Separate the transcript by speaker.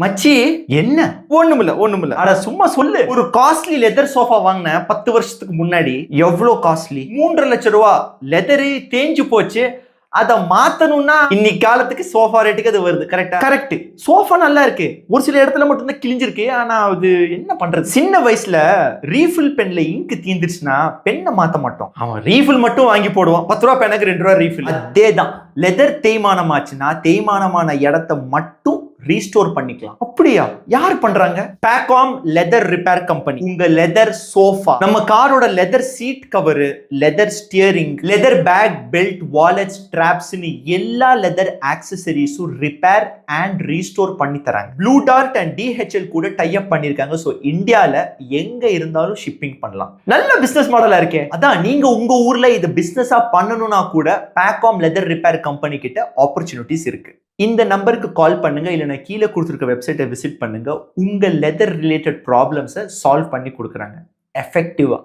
Speaker 1: மச்சி என்ன? ஒண்ணுமில்ல. அட சும்மா சொல்லு. ஒரு காஸ்ட்லி லெதர் சோஃபா வாங்கினேன் 10 வருஷத்துக்கு முன்னாடி. எவ்வளோ காஸ்ட்லி? 3.5 லட்சம் ரூபா. லெதரு தேஞ்சு போச்சு. அதை மாத்தணும்னா இன்னைக்கு காலத்துக்கு சோஃபா ரேட்டுக்கு அது வருது. கரெக்டா? கரெக்ட். சோஃபா நல்லா இருக்கு. ஒரு சில இடத்துல மட்டும் தான் கிழிஞ்சிருக்கு. ஆனா அது என்ன பண்றது? சின்ன வயசுல ரீஃபில் பென்ல இங்க் தீந்துருச்சுன்னா பெண்ணை மாத்த மாட்டோம். அவன் ரீஃபில் மட்டும் வாங்கி போடுவான். 10 ரூபா பெனுக்கு 2 ரூபா ரீஃபில். அதேதான் லெதர் தேய்மானம் ஆச்சுன்னா தேய்மானமான இடத்தை மட்டும் ரீஸ்டோர் பண்ணிக்கலாம். அப்படியா? யார் பண்றாங்க? பேக்காம் லெதர் ரிப்பேர் கம்பெனி. உங்க லெதர் சோஃபா, நம்ம காரோட leather seat cover, leather steering, leather bag, belt, wallet, ஸ்ட்ராப்ஸ்னு எல்லா லெதர் ஆக்சசரிஸும் ரிப்பேர் அண்ட் ரீஸ்டோர் பண்ணி தராங்க. ப்ளூ டார்ட் அண்ட் DHL கூட டை அப் பண்ணிருக்காங்க. சோ இந்தியால எங்க இருந்தாலும் ஷிப்பிங் பண்ணலாம். நல்ல பிசினஸ் மாடலா இருக்கே. அதான் நீங்க உங்க ஊர்ல இது பிசினஸா பண்ணணும்னா கூட பேக்காம் லெதர் ரிப்பேர் கம்பெனி கிட்ட ஆப்பர்ச்சுனிட்டிஸ் இருக்கு. இந்த நம்பருக்கு கால் பண்ணுங்க, இல்லைன்னா கீழே கொடுத்துருக்க வெப்சைட்டை விசிட் பண்ணுங்க. உங்க லெதர் ரிலேட்டட் ப்ராப்ளம்ஸை சால்வ் பண்ணி கொடுக்குறாங்க எஃபெக்டிவா.